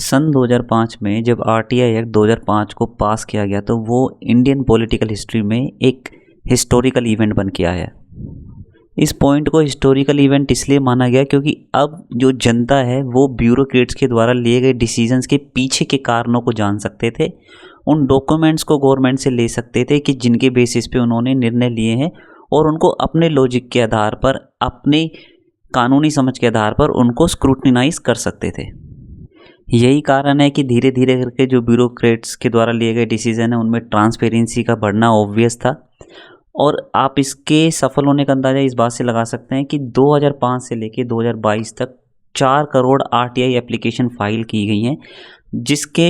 सन 2005 में जब RTI act 2005 को पास किया गया तो वो इंडियन पॉलिटिकल हिस्ट्री में एक हिस्टोरिकल इवेंट बन के आया। इस पॉइंट को हिस्टोरिकल इवेंट इसलिए माना गया क्योंकि अब जो जनता है वो ब्यूरोक्रेट्स के द्वारा लिए गए डिसीजंस के पीछे के कारणों को जान सकते थे, उन डॉक्यूमेंट्स को गवर्नमेंट से ले सकते थे कि जिनके बेसिस पे उन्होंने निर्णय लिए हैं, और उनको अपने लॉजिक के आधार पर, अपने कानूनी समझ के आधार पर उनको स्क्रूटनाइज कर सकते थे। यही कारण है कि धीरे धीरे करके जो ब्यूरोक्रेट्स के द्वारा लिए गए डिसीजन है उनमें ट्रांसपेरेंसी का बढ़ना ऑब्वियस था। और आप इसके सफल होने का अंदाज़ा इस बात से लगा सकते हैं कि 2005 से लेकर 2022 तक 4 करोड़ आरटीआई एप्लीकेशन फाइल की गई हैं, जिसके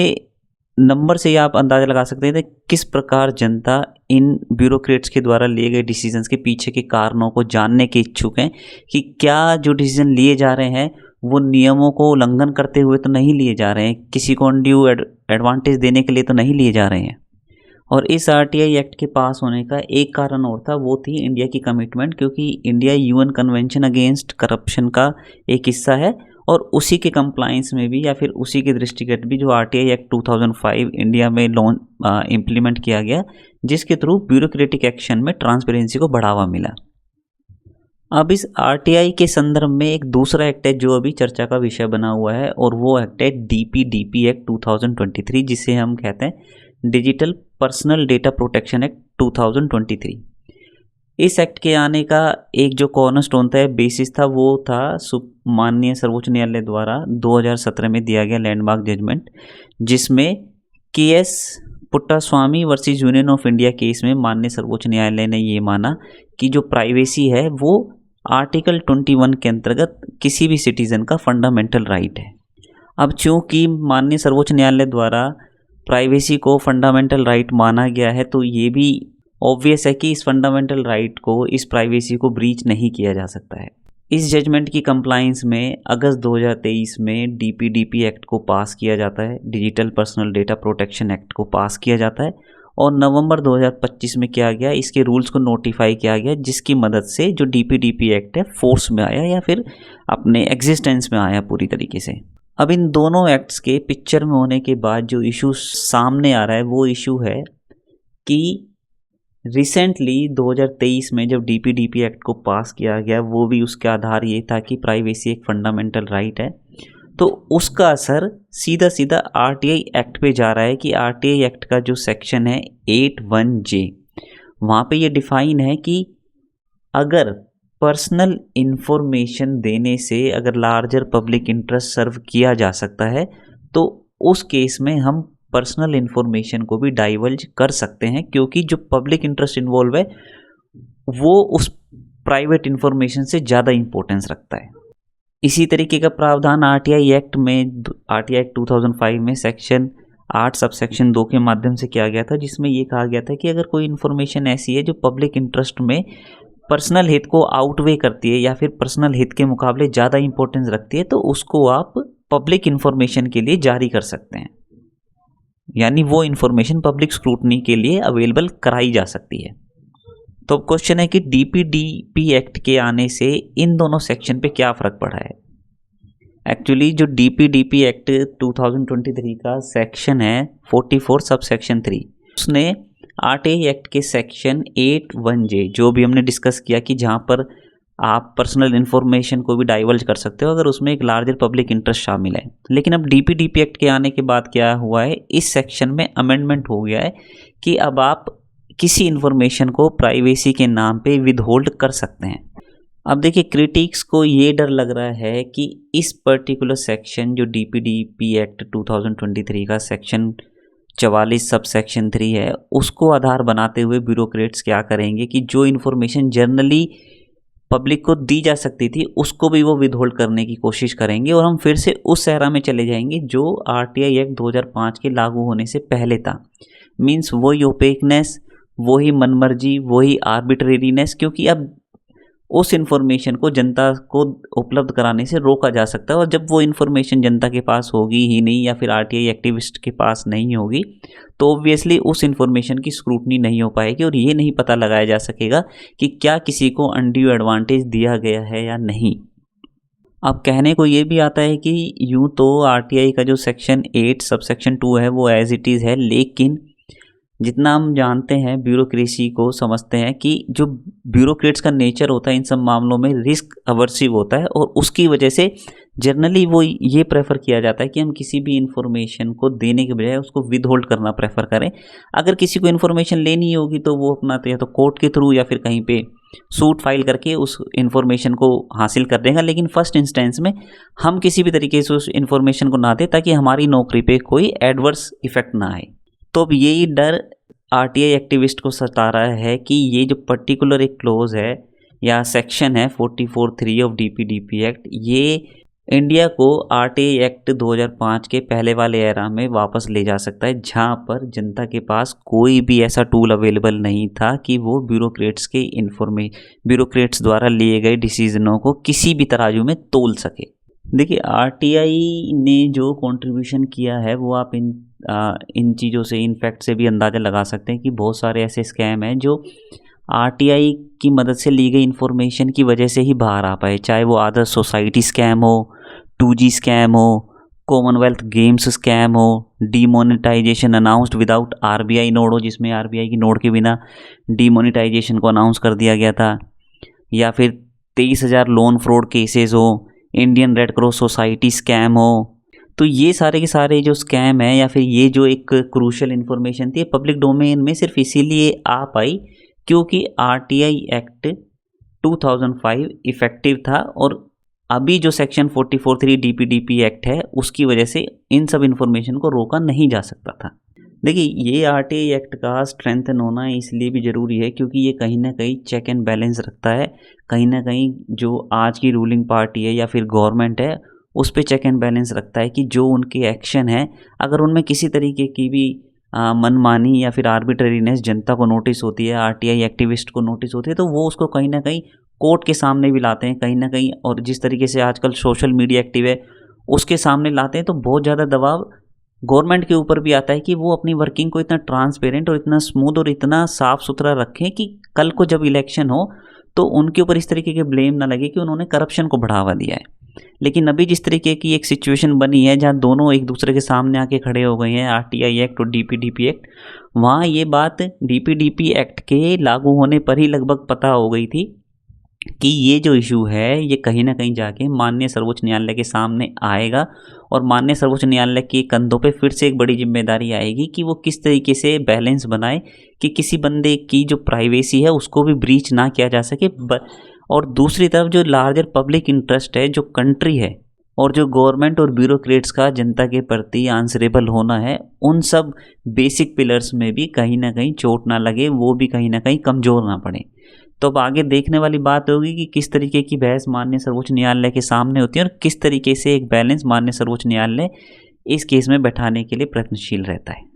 नंबर से ही आप अंदाज़ा लगा सकते हैं किस प्रकार जनता इन ब्यूरोक्रेट्स के द्वारा लिए गए डिसीजंस के पीछे के कारणों को जानने के इच्छुक हैं कि क्या जो डिसीजन लिए जा रहे हैं वो नियमों को उल्लंघन करते हुए तो नहीं लिए जा रहे हैं, किसी को अनड्यू एडवांटेज देने के लिए तो नहीं लिए जा रहे हैं। और इस आरटीआई एक्ट के पास होने का एक कारण और था, वो थी इंडिया की कमिटमेंट, क्योंकि India UN convention against corruption का एक हिस्सा है और उसी के कंप्लायंस में भी या फिर उसी के दृष्टिगत भी जो आरटीआई एक्ट 2005 इंडिया में इम्प्लीमेंट किया गया, जिसके थ्रू ब्यूरोक्रेटिक एक्शन में ट्रांसपेरेंसी को बढ़ावा मिला। अब इस आरटीआई के संदर्भ में एक दूसरा एक्ट है जो अभी चर्चा का विषय बना हुआ है, और वो एक्ट है डीपीडीपी एक्ट 2023, जिसे हम कहते हैं digital personal data protection act 2023। इस एक्ट के आने का एक जो कॉर्नरस्टोन था, बेसिस था, वो था माननीय सर्वोच्च न्यायालय द्वारा 2017 में दिया गया लैंडमार्क जजमेंट, जिसमें K S Puttaswamy versus Union of India case में माननीय सर्वोच्च न्यायालय ने ये माना कि जो प्राइवेसी है वो आर्टिकल 21 के अंतर्गत किसी भी सिटीज़न का फंडामेंटल राइट है। अब चूँकि माननीय सर्वोच्च न्यायालय द्वारा प्राइवेसी को फंडामेंटल राइट माना गया है, तो ये भी ऑब्वियस है कि इस फंडामेंटल राइट को, इस प्राइवेसी को ब्रीच नहीं किया जा सकता है। इस जजमेंट की कंप्लायंस में अगस्त 2023 में डीपीडीपी एक्ट को पास किया जाता है, digital personal data protection act को पास किया जाता है, और नवंबर 2025 में किया गया, इसके रूल्स को नोटिफाई किया गया, जिसकी मदद से जो डीपीडीपी एक्ट है फोर्स में आया या फिर अपने एग्जिस्टेंस में आया पूरी तरीके से। अब इन दोनों एक्ट्स के पिक्चर में होने के बाद जो इशू सामने आ रहा है वो इशू है कि रिसेंटली 2023 में जब डीपीडीपी एक्ट को पास किया गया, वो भी उसका आधार ये था कि प्राइवेसी एक फंडामेंटल राइट है, तो उसका असर सीधा सीधा आरटीआई एक्ट पे जा रहा है कि आरटीआई एक्ट का जो सेक्शन है 81J, वहाँ पे ये डिफाइन है कि अगर पर्सनल इंफॉर्मेशन देने से अगर लार्जर पब्लिक इंटरेस्ट सर्व किया जा सकता है, तो उस केस में हम पर्सनल इंफॉर्मेशन को भी डाइवल्ज कर सकते हैं, क्योंकि जो पब्लिक इंटरेस्ट इन्वॉल्व है वो उस प्राइवेट इंफॉर्मेशन से ज़्यादा इंपॉर्टेंस रखता है। इसी तरीके का प्रावधान आरटीआई एक्ट में, आरटीआई एक्ट 2005 में सेक्शन 8 सब सेक्शन 2 के माध्यम से किया गया था, जिसमें ये कहा गया था कि अगर कोई इन्फॉर्मेशन ऐसी है जो पब्लिक इंटरेस्ट में पर्सनल हित को आउटवे करती है या फिर पर्सनल हित के मुकाबले ज़्यादा इंपॉर्टेंस रखती है, तो उसको आप पब्लिक इंफॉर्मेशन के लिए जारी कर सकते हैं, यानी वो इंफॉर्मेशन पब्लिक स्क्रूटनी के लिए अवेलेबल कराई जा सकती है। तो अब क्वेश्चन है कि डीपीडीपी एक्ट के आने से इन दोनों सेक्शन पे क्या फ़र्क पड़ा है। एक्चुअली जो डीपीडीपी एक्ट 2023 का सेक्शन है 44 सब सेक्शन 3, उसने आरटीआई एक्ट के सेक्शन 81J, जो भी हमने डिस्कस किया कि जहाँ पर आप पर्सनल इन्फॉर्मेशन को भी डाइवल्ज कर सकते हो अगर उसमें एक लार्जर पब्लिक इंटरेस्ट शामिल है। लेकिन अब डीपीडीपी एक्ट के आने के बाद क्या हुआ है, इस सेक्शन में अमेंडमेंट हो गया है कि अब आप किसी इन्फॉर्मेशन को प्राइवेसी के नाम पे विदहोल्ड कर सकते हैं। अब देखिए, क्रिटिक्स को ये डर लग रहा है कि इस पर्टिकुलर सेक्शन जो डीपीडीपी एक्ट 2023 का सेक्शन 44 सब सेक्शन 3 है, उसको आधार बनाते हुए ब्यूरोक्रेट्स क्या करेंगे कि जो इन्फॉर्मेशन जनरली पब्लिक को दी जा सकती थी उसको भी वो विदहोल्ड करने की कोशिश करेंगे, और हम फिर से उस एरा में चले जाएंगे जो आरटीआई एक्ट 2005 के लागू होने से पहले था। मीन्स वही ओपेकनेस, वही मनमर्जी, वही आर्बिट्रेरीनेस, क्योंकि अब उस इन्फॉर्मेशन को जनता को उपलब्ध कराने से रोका जा सकता है, और जब वो इन्फॉर्मेशन जनता के पास होगी ही नहीं या फिर आरटीआई एक्टिविस्ट के पास नहीं होगी, तो ऑब्वियसली उस इन्फॉर्मेशन की स्क्रूटनी नहीं हो पाएगी और ये नहीं पता लगाया जा सकेगा कि क्या किसी को अनड्यू एडवांटेज दिया गया है या नहीं। अब कहने को ये भी आता है कि यूँ तो आरटीआई का जो सेक्शन 8 सब सेक्शन 2 है वो एज इट इज़ है, लेकिन जितना हम जानते हैं ब्यूरोक्रेसी को समझते हैं कि जो ब्यूरोक्रेट्स का नेचर होता है इन सब मामलों में रिस्क अवर्सिव होता है, और उसकी वजह से जनरली वो ये प्रेफर किया जाता है कि हम किसी भी इंफॉर्मेशन को देने के बजाय उसको विद होल्ड करना प्रेफर करें। अगर किसी को इन्फॉर्मेशन लेनी होगी तो वो अपना या तो कोर्ट के थ्रू या फिर कहीं पे सूट फाइल करके उस इन्फॉर्मेशन को हासिल कर देगा, लेकिन फर्स्ट इंस्टेंस में हम किसी भी तरीके से उस इन्फॉर्मेशन को ना दें ताकि हमारी नौकरी पे कोई एडवर्स इफेक्ट ना आए। तो अब यही डर आरटीआई एक्टिविस्ट को सता रहा है कि ये जो पर्टिकुलर एक क्लोज है या सेक्शन है 44(3) ऑफ डीपीडीपी एक्ट, ये इंडिया को आरटीआई एक्ट 2005 के पहले वाले एरा में वापस ले जा सकता है, जहाँ पर जनता के पास कोई भी ऐसा टूल अवेलेबल नहीं था कि वो ब्यूरोक्रेट्स द्वारा लिए गए डिसीजनों को किसी भी तराजू में तोल सके। देखिए, आरटीआई ने जो कंट्रीब्यूशन किया है वो आप इन चीज़ों से, इन फैक्ट से भी अंदाज़ा लगा सकते हैं कि बहुत सारे ऐसे स्कैम हैं जो आरटीआई की मदद से ली गई इन्फॉर्मेशन की वजह से ही बाहर आ पाए, चाहे वो आदर्श सोसाइटी स्कैम हो, 2G स्कैम हो, कॉमनवेल्थ गेम्स स्कैम हो, demonetisation announced without RBI nod हो, जिसमें आरबीआई की नोड के बिना डीमोनेटाइजेशन को अनाउंस कर दिया गया था, या फिर 23,000 लोन फ्रॉड केसेस हो, Indian red cross society scam हो। तो ये सारे के सारे जो स्कैम है या फिर ये जो एक क्रूशल इन्फॉर्मेशन थी पब्लिक डोमेन में सिर्फ इसीलिए आ पाई क्योंकि आरटीआई एक्ट 2005 इफेक्टिव था, और अभी जो सेक्शन 44(3) डीपीडीपी एक्ट है उसकी वजह से इन सब इन्फॉर्मेशन को रोका नहीं जा सकता था। देखिए, ये आरटीआई एक्ट का स्ट्रेंथन होना इसलिए भी ज़रूरी है क्योंकि ये कहीं ना कहीं चेक एंड बैलेंस रखता है, कहीं ना कहीं जो आज की रूलिंग पार्टी है या फिर गवर्नमेंट है उस पर चेक एंड बैलेंस रखता है कि जो उनके एक्शन है अगर उनमें किसी तरीके की भी मनमानी या फिर आर्बिट्रेरीनेस जनता को नोटिस होती है, आरटीआई एक्टिविस्ट को नोटिस होती है, तो वो उसको कहीं ना कहीं कोर्ट के सामने भी लाते हैं कहीं ना कहीं, और जिस तरीके से आजकल सोशल मीडिया एक्टिव है उसके सामने लाते हैं। तो बहुत ज़्यादा दबाव गवर्नमेंट के ऊपर भी आता है कि वो अपनी वर्किंग को इतना ट्रांसपेरेंट और इतना स्मूथ और इतना साफ़ सुथरा रखें कि कल को जब इलेक्शन हो तो उनके ऊपर इस तरीके के ब्लेम ना लगे कि उन्होंने करप्शन को बढ़ावा दिया है। लेकिन अभी जिस तरीके की एक सिचुएशन बनी है जहाँ दोनों एक दूसरे के सामने आके खड़े हो गए हैं, आरटीआई एक्ट और डीपीडीपी एक्ट, वहाँ ये बात डीपीडीपी एक्ट के लागू होने पर ही लगभग पता हो गई थी कि ये जो इशू है ये कहीं ना कहीं जाके माननीय सर्वोच्च न्यायालय के सामने आएगा, और माननीय सर्वोच्च न्यायालय के कंधों पे फिर से एक बड़ी जिम्मेदारी आएगी कि वो किस तरीके से बैलेंस बनाए कि किसी बंदे की जो प्राइवेसी है उसको भी ब्रीच ना किया जा सके, और दूसरी तरफ जो लार्जर पब्लिक इंटरेस्ट है, जो कंट्री है और जो गवर्नमेंट और ब्यूरोक्रेट्स का जनता के प्रति आंसरेबल होना है, उन सब बेसिक पिलर्स में भी कहीं ना कहीं चोट ना लगे, वो भी कहीं ना कहीं कमज़ोर ना पड़े। तो अब आगे देखने वाली बात होगी कि किस तरीके की बहस माननीय सर्वोच्च न्यायालय के सामने होती है और किस तरीके से एक बैलेंस माननीय सर्वोच्च न्यायालय इस केस में बैठाने के लिए प्रयत्नशील रहता है।